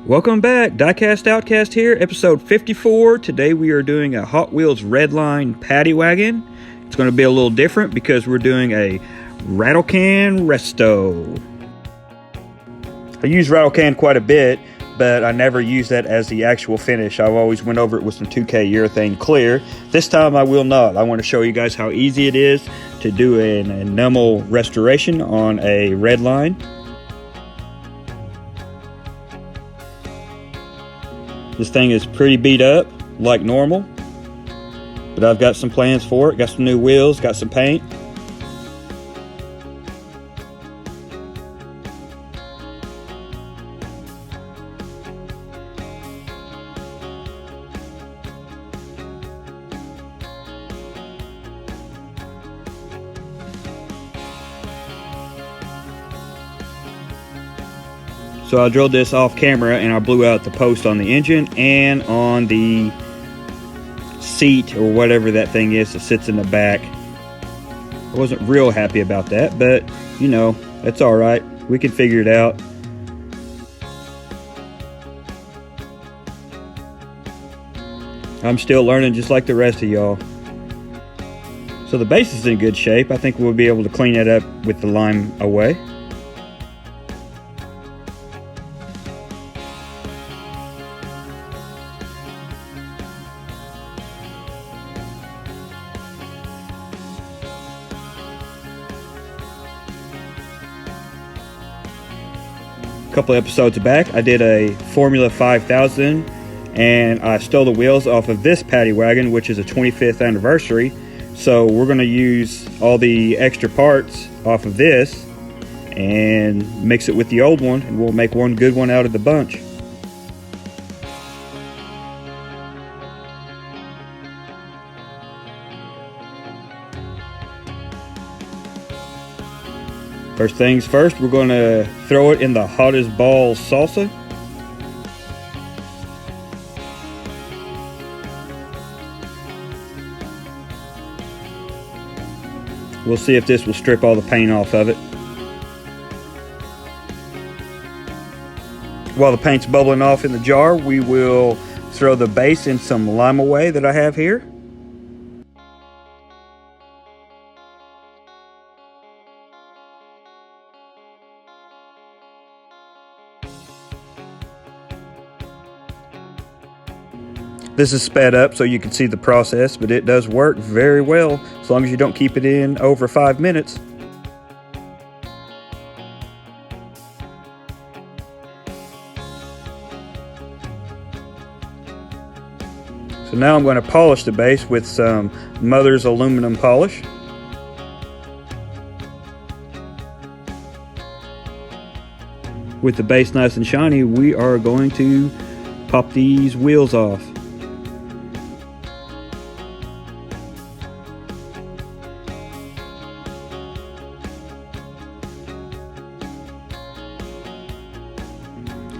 Welcome back, Diecast OutKast here, episode 54. Today we are doing a Hot Wheels Redline Paddy Wagon. It's going to be a little different because we're doing a Rattlecan resto. I use Rattlecan quite a bit, but I never use that as the actual finish. I've always went over it with some 2K urethane clear. This time I will not. I want to show you guys how easy it is to do an enamel restoration on a Redline. This thing is pretty beat up, like normal, but I've got some plans for it. Got some new wheels, got some paint. So I drilled this off camera and I blew out the post on the engine and on the seat or whatever that thing is that sits in the back. I wasn't real happy about that, but you know, that's all right. We can figure it out. I'm still learning just like the rest of y'all. So the base is in good shape. I think we'll be able to clean it up with the lime away. Couple episodes back I did a Formula 5000 and I stole the wheels off of this Paddy wagon, which is a 25th anniversary. So we're going to use all the extra parts off of this and mix it with the old one, and we'll make one good one out of the bunch. First things first, we're going to throw it in the hottest balls salsa. We'll see if this will strip all the paint off of it. While the paint's bubbling off in the jar, we will throw the base in some lime away that I have here. This is sped up so you can see the process, but it does work very well as long as you don't keep it in over 5 minutes. So now I'm going to polish the base with some Mother's aluminum polish. With the base nice and shiny, we are going to pop these wheels off.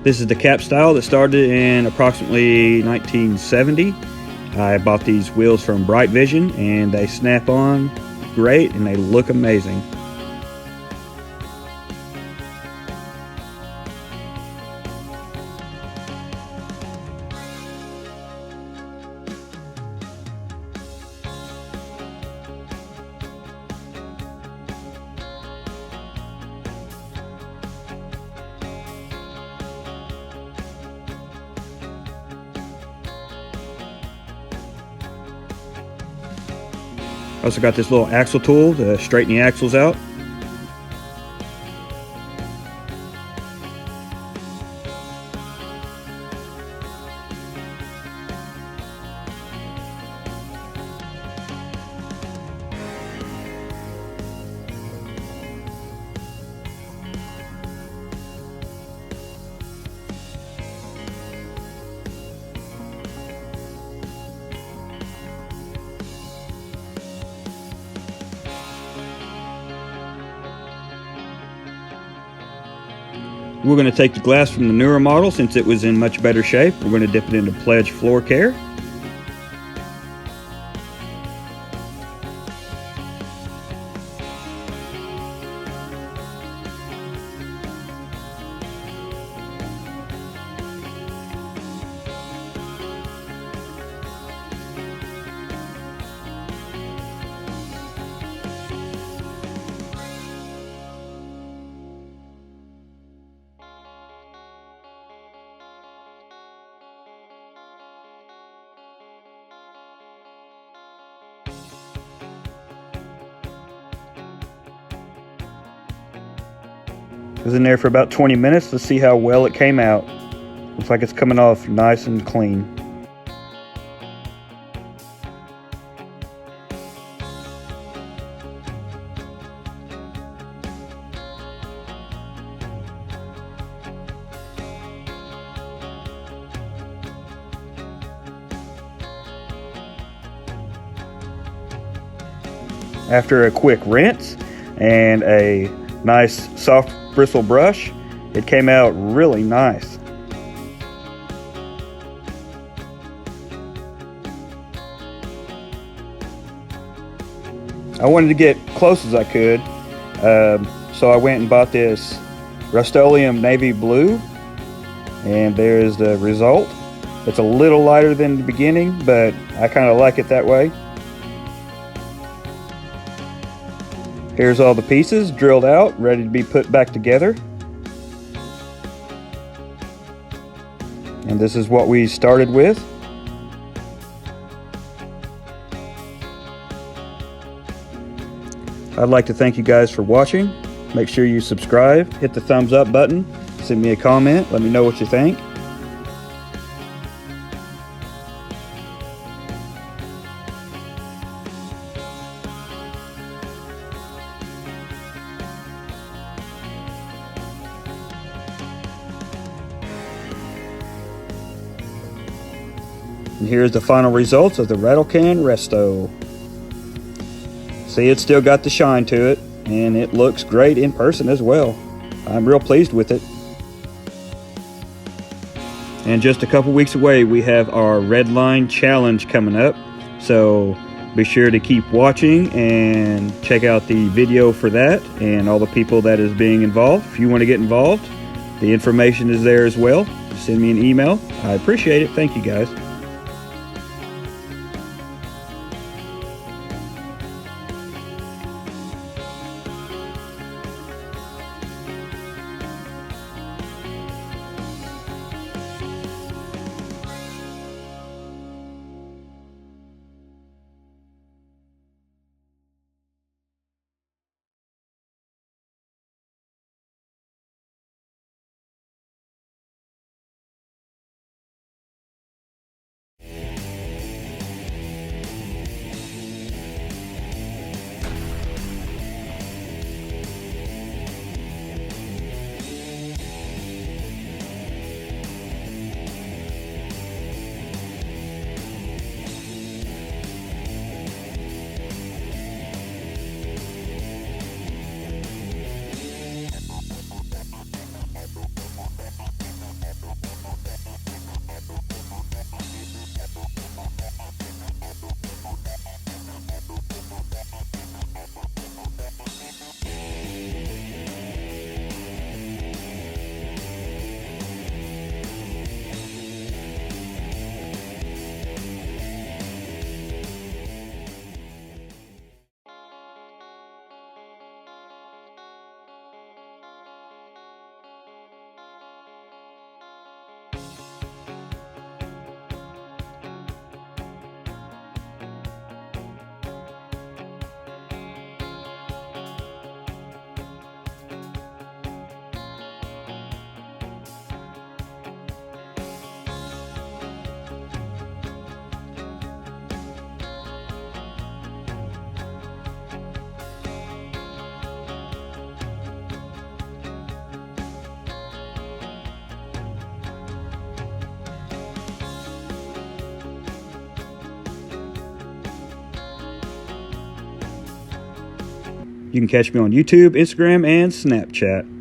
This is the cap style that started in approximately 1970. I bought these wheels from Bright Vision and they snap on great and they look amazing. I also got this little axle tool to straighten the axles out. We're going to take the glass from the newer model since it was in much better shape. We're going to dip it into Pledge Floor Care. It was in there for about 20 minutes. Let's see how well it came out. Looks like it's coming off nice and clean. After a quick rinse and a nice soft bristle brush, it came out really nice. I wanted to get close as I could, so I went and bought this Rust-Oleum Navy Blue, and there's the result. It's a little lighter than the beginning, but I kind of like it that way. Here's all the pieces drilled out, ready to be put back together. And this is what we started with. I'd like to thank you guys for watching. Make sure you subscribe, hit the thumbs up button, send me a comment, let me know what you think. And here's the final results of the Rattlecan Resto. See, it's still got the shine to it, and it looks great in person as well. I'm real pleased with it. And just a couple weeks away, we have our Redline challenge coming up. So be sure to keep watching and check out the video for that and all the people that is being involved. If you want to get involved, the information is there as well. Send me an email. I appreciate it. Thank you guys. You can catch me on YouTube, Instagram, and Snapchat.